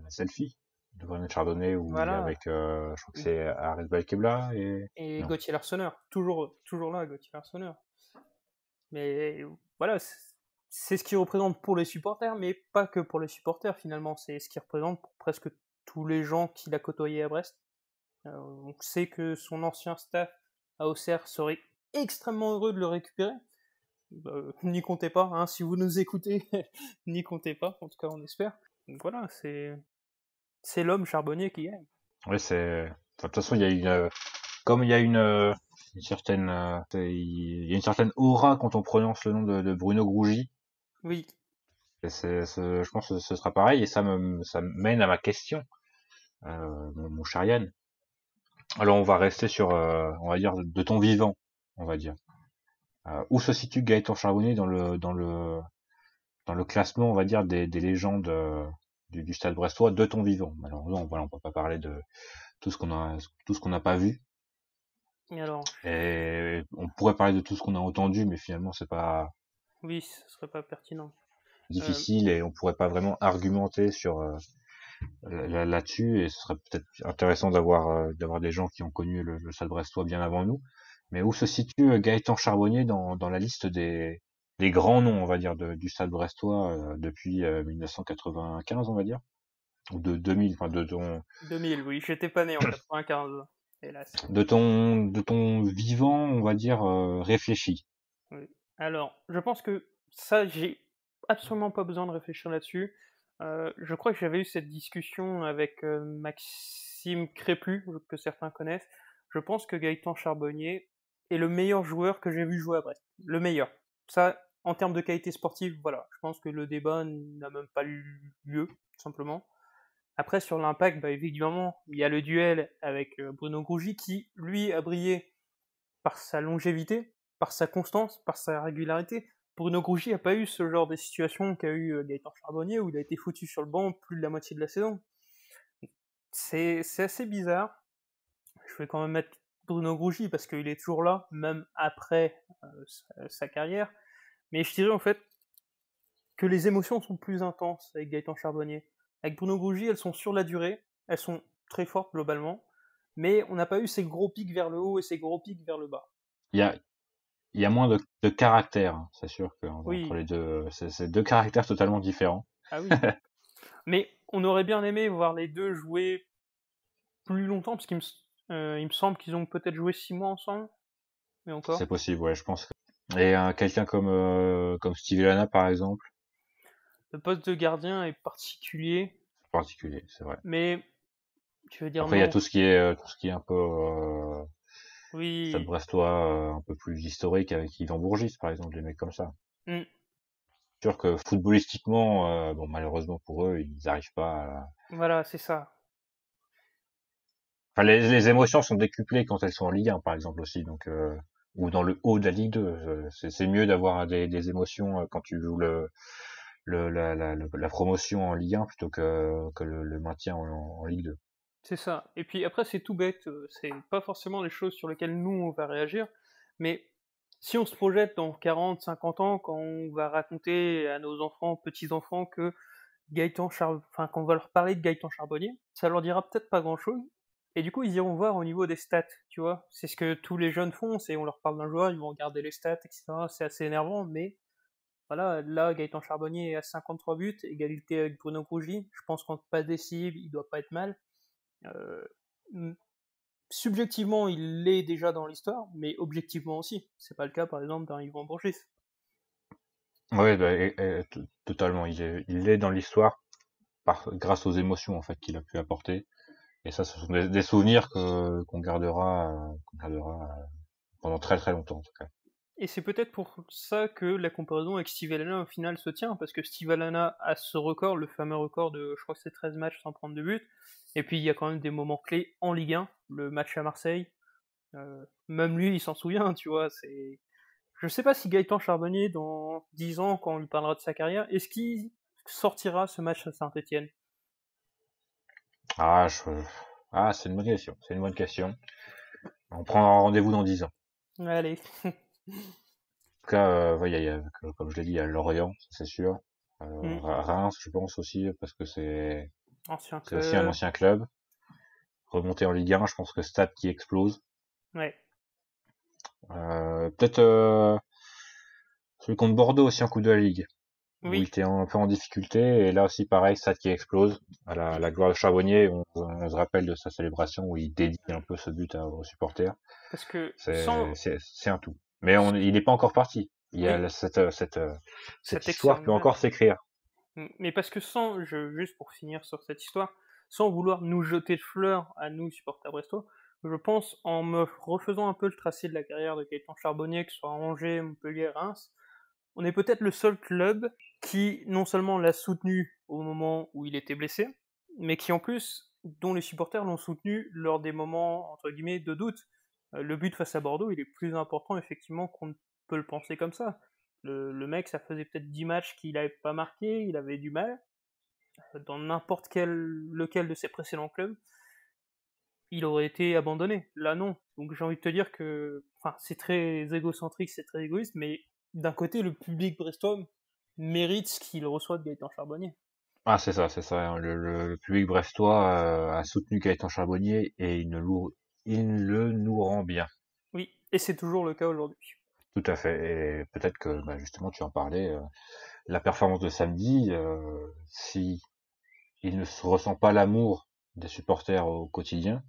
selfie de Bruno Chardonnay où Voilà. il est avec, je crois que c'est Arès Balkebla et Gauthier Larsonneur. Toujours là, Gauthier Larsonneur. Mais voilà, c'est ce qu'il représente pour les supporters, mais pas que pour les supporters finalement. C'est ce qu'il représente pour presque tous les gens qu'il a côtoyés à Brest. On sait que son ancien staff à Auxerre serait extrêmement heureux de le récupérer. N'y comptez pas, hein, si vous nous écoutez, n'y comptez pas, en tout cas on espère. Donc voilà, c'est l'homme Charbonnier qui gagne. Oui, de toute façon, il y a comme il y a une certaine, il y a une certaine aura quand on prononce le nom de Bruno Grougy. Oui. Je pense que ce sera pareil, et ça mène à ma question, mon cher Yann. Alors, on va rester sur, on va dire, de ton vivant, on va dire. Où se situe Gaëtan Charbonnier dans le classement, on va dire, des légendes du Stade Brestois de ton vivant? Alors non, voilà, on peut pas parler de tout ce qu'on n'a pas vu. Et on pourrait parler de tout ce qu'on a entendu, mais finalement c'est pas. Oui, ce serait pas pertinent. Difficile, et on pourrait pas vraiment argumenter sur là-dessus, et ce serait peut-être intéressant d'avoir des gens qui ont connu le Stade Brestois bien avant nous. Mais où se situe Gaëtan Charbonnier dans la liste des grands noms, on va dire, du Stade Brestois depuis 1995, on va dire, ou de 2000, enfin 2000, oui, j'étais pas né en 95, hélas. De ton vivant, on va dire, réfléchi. Oui. Alors, je pense que ça, j'ai absolument pas besoin de réfléchir là-dessus. Je crois que j'avais eu cette discussion avec Maxime Crépu, que certains connaissent. Je pense que Gaëtan Charbonnier est le meilleur joueur que j'ai vu jouer à Brest. Le meilleur. Ça, en termes de qualité sportive, voilà, je pense que le débat n'a même pas lieu, tout simplement. Après, sur l'impact, bah, évidemment, il y a le duel avec Bruno Grougy qui, lui, a brillé par sa longévité, par sa constance, par sa régularité. Bruno Grougy n'a pas eu ce genre de situation qu'a eu Gaëtan Charbonnier, où il a été foutu sur le banc plus de la moitié de la saison. C'est assez bizarre. Je vais quand même mettre Bruno Grougy parce qu'il est toujours là, même après sa carrière. Mais je dirais en fait que les émotions sont plus intenses avec Gaëtan Charbonnier. Avec Bruno Grougy, elles sont sur la durée, elles sont très fortes globalement, mais on n'a pas eu ces gros pics vers le haut et ces gros pics vers le bas. Il y a moins de caractère, hein. C'est sûr que Oui. entre les deux, c'est deux caractères totalement différents. Ah oui. Mais on aurait bien aimé voir les deux jouer plus longtemps, parce qu'il me semble qu'ils ont peut-être joué 6 mois ensemble, mais encore. C'est possible, ouais, je pense. Et quelqu'un comme Steve Lana, par exemple, Le poste de gardien est particulier, c'est particulier, c'est vrai. mais je veux dire Après, il y a non. tout ce qui est un peu Stade Oui. Brestois, un peu plus historique avec Yvan Bourgis, par exemple, des mecs comme ça. Mm. C'est sûr que footballistiquement, bon, malheureusement pour eux, ils n'arrivent pas à... Voilà, c'est ça. Enfin, les émotions sont décuplées quand elles sont en Ligue 1, par exemple, aussi, donc ou dans le haut de la Ligue 2. C'est mieux d'avoir des émotions quand tu joues la promotion en Ligue 1 plutôt que le maintien en Ligue 2. C'est ça. Et puis après, c'est tout bête. C'est pas forcément les choses sur lesquelles nous, on va réagir. Mais si on se projette dans 40, 50 ans, quand on va raconter à nos enfants, petits-enfants, que qu'on va leur parler de Gaëtan Charbonnier, ça leur dira peut-être pas grand-chose. Et du coup, ils iront voir au niveau des stats, tu vois. C'est ce que tous les jeunes font, c'est on leur parle d'un joueur, ils vont regarder les stats, etc. C'est assez énervant, mais voilà, là, Gaëtan Charbonnier est à 53 buts, égalité avec Bruno Grougy. Je pense qu'en passe décisive, il doit pas être mal. Euh, Subjectivement, il l'est déjà dans l'histoire, mais objectivement aussi. C'est pas le cas, par exemple, d'un Yvan Bourgis. Ouais, bah, totalement. Il est dans l'histoire grâce aux émotions en fait qu'il a pu apporter. Et ça, ce sont des souvenirs qu'on gardera pendant très très longtemps en tout cas. Et c'est peut-être pour ça que la comparaison avec Steve Alana au final se tient, parce que Steve Alana a ce record, le fameux record de, je crois que c'est 13 matchs sans prendre de but, et puis il y a quand même des moments clés en Ligue 1, le match à Marseille, même lui il s'en souvient, tu vois, c'est... Je sais pas si Gaëtan Charbonnier, dans 10 ans, quand on lui parlera de sa carrière, est-ce qu'il sortira ce match à Saint-Etienne? Ah, c'est une bonne question. C'est une bonne question. On prend un rendez-vous dans 10 ans. Allez. En tout cas, ouais, comme je l'ai dit, il y a Lorient, c'est sûr. Reims, je pense aussi, parce que c'est Ancien aussi un club. ancien club. Remonter en Ligue 1, je pense que Stade qui explose. Ouais. Peut-être celui contre Bordeaux aussi en Coupe de la Ligue, où il Oui. était un peu en difficulté, et là aussi pareil, Stade qui explose. À la gloire de Charbonnier, on se rappelle de sa célébration où il dédie un peu ce but aux supporters. Parce que C'est un tout. Mais il n'est pas encore parti. Il y a oui, cette cet histoire excellent peut encore match. s'écrire. Mais parce que juste pour finir sur cette histoire, sans vouloir nous jeter de fleurs à nous, supporters brestois, je pense, en me refaisant un peu le tracé de la carrière de Gaëtan Charbonnier, que ce soit à Angers, Montpellier, Reims, on est peut-être le seul club qui non seulement l'a soutenu au moment où il était blessé, mais qui en plus, dont les supporters l'ont soutenu lors des moments, entre guillemets, de doute. Le but face à Bordeaux, il est plus important effectivement qu'on ne peut le penser comme ça. Le mec, ça faisait peut-être 10 matchs qu'il n'avait pas marqué, il avait du mal. Dans n'importe lequel de ses précédents clubs, il aurait été abandonné. Là, non. Donc j'ai envie de te dire que, enfin, c'est très égocentrique, c'est très égoïste, mais d'un côté, le public brestois mérite ce qu'il reçoit de Gaëtan Charbonnier. Ah, c'est ça, c'est ça. Hein. Le public brestois a soutenu Gaëtan Charbonnier et il le nous rend bien. Oui, et c'est toujours le cas aujourd'hui. Tout à fait. Et peut-être que bah, justement, tu en parlais, la performance de samedi, si il ne se ressent pas l'amour des supporters au quotidien,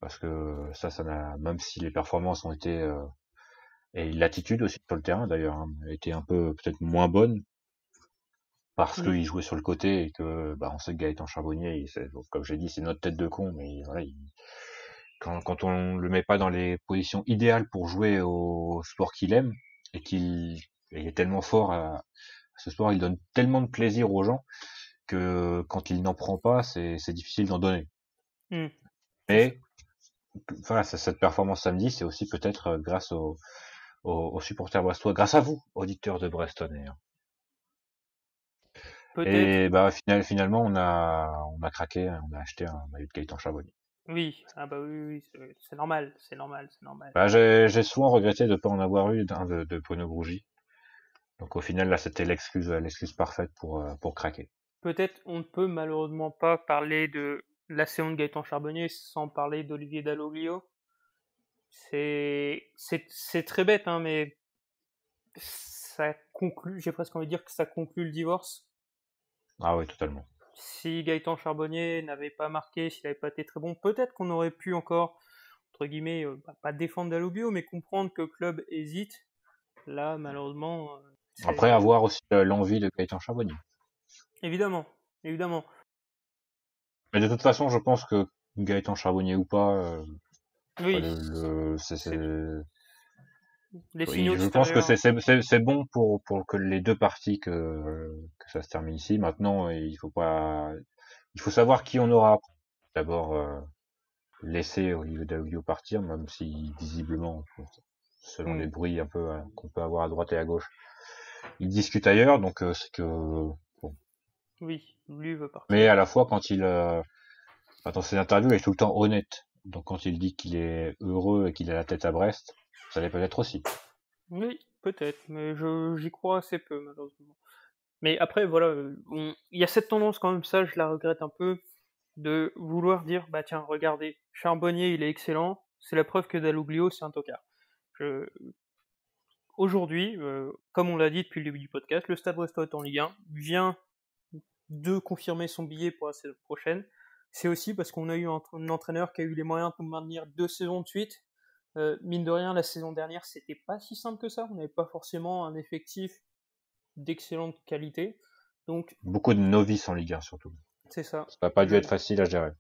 parce que ça n'a, même si les performances ont été et l'attitude aussi sur le terrain d'ailleurs hein, a été un peu peut-être moins bonne parce Oui, qu'il jouait sur le côté et que bah on sait que Gaëtan Charbonnier, comme j'ai dit, c'est notre tête de con, mais voilà, quand on le met pas dans les positions idéales pour jouer au sport qu'il aime et qu'il il est tellement fort à ce sport, il donne tellement de plaisir aux gens que quand il n'en prend pas, c'est difficile d'en donner. Mm. Mais voilà, cette performance samedi, c'est aussi peut-être grâce aux supporters brestois, grâce à vous, auditeurs de Brest On Air. Peut-être. Et bah finalement, on a craqué, on a acheté un maillot de Gaëtan Charbonnier. Oui, oui, c'est normal. Bah, j'ai souvent regretté de ne pas en avoir eu d'un de Bruno Grougy. Donc au final, là, c'était l'excuse parfaite pour craquer. Peut-être on ne peut malheureusement pas parler de la saison de Gaëtan Charbonnier sans parler d'Olivier Dalloglio. C'est très bête, hein, mais ça conclut, j'ai presque envie de dire que ça conclut le divorce. Ah oui, totalement. Si Gaëtan Charbonnier n'avait pas marqué, s'il n'avait pas été très bon, peut-être qu'on aurait pu encore, entre guillemets, pas défendre Dalloglio, mais comprendre que le club hésite. Là, malheureusement... Après, avoir aussi l'envie de Gaëtan Charbonnier. Évidemment. Mais de toute façon, je pense que Gaëtan Charbonnier ou pas, oui. Les signaux je pense que c'est bon pour que les deux parties que ça se termine ici. Maintenant, il faut savoir qui on aura. D'abord, laisser Olivier Dalloglio partir, même si visiblement, selon les bruits un peu qu'on peut avoir à droite et à gauche, il discute ailleurs. Donc c'est que bon. Oui, lui veut partir. Mais à la fois, quand dans ses interviews, il est tout le temps honnête. Donc quand il dit qu'il est heureux et qu'il a la tête à Brest, ça l'est peut-être aussi. Oui, peut-être, mais j'y crois assez peu, malheureusement. Mais après, voilà, il y a cette tendance quand même, ça, je la regrette un peu, de vouloir dire, bah tiens, regardez, Charbonnier, il est excellent, c'est la preuve que Dalloglio, c'est un tocard. Aujourd'hui, comme on l'a dit depuis le début du podcast, le Stade Brestois est en Ligue 1, vient de confirmer son billet pour la saison prochaine. C'est aussi parce qu'on a eu un entraîneur qui a eu les moyens de nous maintenir 2 saisons de suite. Mine de rien, la saison dernière, c'était pas si simple que ça. On n'avait pas forcément un effectif d'excellente qualité. Donc, beaucoup de novices en Ligue 1 surtout. C'est ça. Ça n'a pas dû être facile à gérer.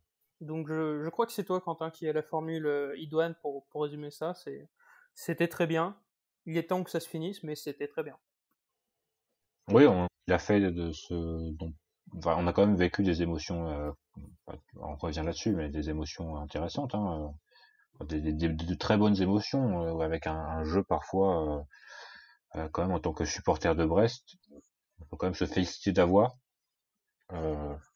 Donc je crois que c'est toi, Quentin, qui a la formule idoine pour résumer ça. C'était très bien. Il est temps que ça se finisse, mais c'était très bien. Oui, il a fait on a quand même vécu des émotions, on revient là-dessus, mais des émotions intéressantes, hein, de très bonnes émotions, avec un jeu parfois, quand même en tant que supporter de Brest, on peut quand même se féliciter d'avoir.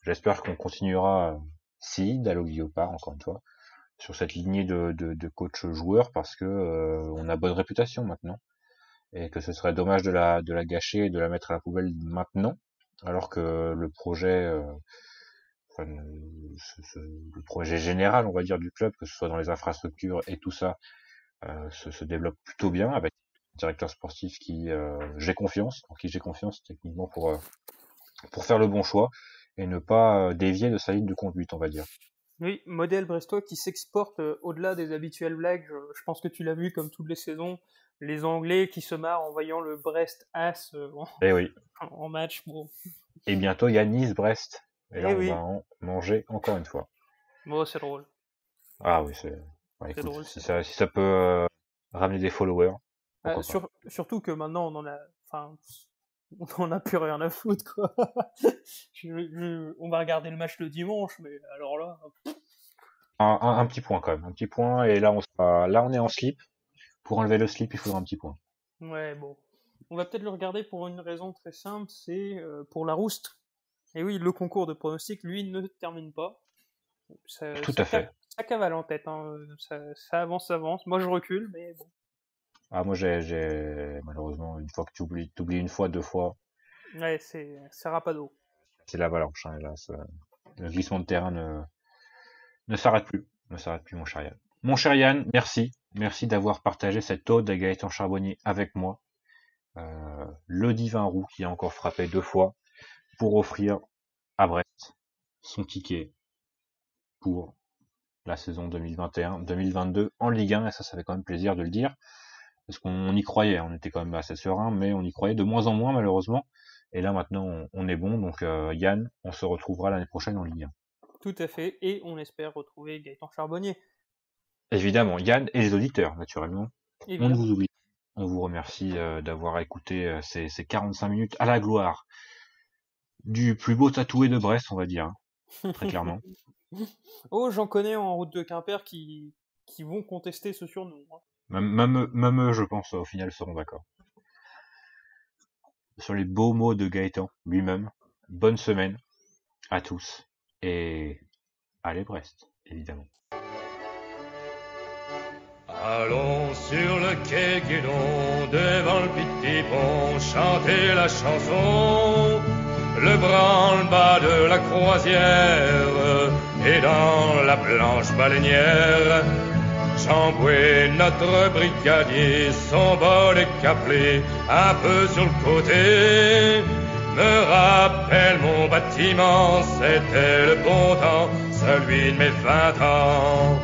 J'espère qu'on continuera, si Dalloglio part, encore une fois, sur cette lignée de coach joueur, parce que on a bonne réputation maintenant, et que ce serait dommage de la gâcher et de la mettre à la poubelle maintenant, alors que le projet, le projet général, on va dire, du club, que ce soit dans les infrastructures et tout ça, se développe plutôt bien, avec un directeur sportif en qui j'ai confiance techniquement pour faire le bon choix et ne pas dévier de sa ligne de conduite, on va dire. Oui, modèle brestois qui s'exporte au-delà des habituelles blagues. Je pense que tu l'as vu comme toutes les saisons. Les Anglais qui se marrent en voyant le Brest As en match. Bon. Et bientôt, il y a Nice-Brest. Et là, on va en manger encore une fois. Bon, c'est drôle. Ah oui, c'est drôle. Si ça peut ramener des followers. Surtout que maintenant, on en a plus rien à foutre, quoi. On va regarder le match le dimanche, mais alors là... Un petit point quand même, un petit point, et là on est en slip. Pour enlever le slip, il faudra un petit point. Ouais, bon. On va peut-être le regarder pour une raison très simple, c'est pour la rouste. Et oui, le concours de pronostic, lui, ne termine pas. Tout à fait. Ça cavale en tête, hein. Ça avance. Moi, je recule, mais bon. Ah, moi, j'ai malheureusement, une fois que tu oublies une fois, 2 fois. Ouais, c'est rapido. C'est l'avalanche, hein, là. Le glissement de terrain ne s'arrête plus. Mon cher Yann. Mon cher Yann, merci. Merci d'avoir partagé cette ode à Gaëtan Charbonnier avec moi. Le divin roux qui a encore frappé 2 fois pour offrir à Brest son ticket pour la saison 2021-2022 en Ligue 1, et ça fait quand même plaisir de le dire, parce qu'on y croyait, on était quand même assez serein, mais on y croyait de moins en moins malheureusement, et là maintenant on est bon, donc Yann, on se retrouvera l'année prochaine en Ligue 1. Tout à fait, et on espère retrouver Gaëtan Charbonnier. Évidemment, Yann et les auditeurs, naturellement. On ne vous oublie On vous remercie d'avoir écouté ces 45 minutes à la gloire du plus beau tatoué de Brest, on va dire, hein, très clairement. Oh, j'en connais en route de Quimper qui vont contester ce surnom. Hein. Même eux, je pense, au final, seront d'accord. Sur les beaux mots de Gaëtan lui-même, bonne semaine à tous et allez Brest, évidemment. Allons sur le quai Guédon, devant le petit pont, chanter la chanson. Le branle-bas de la croisière et dans la blanche baleinière. Jean-Boué, notre brigadier, son bol caplé, un peu sur le côté, me rappelle mon bâtiment, c'était le bon temps, celui de mes 20 ans.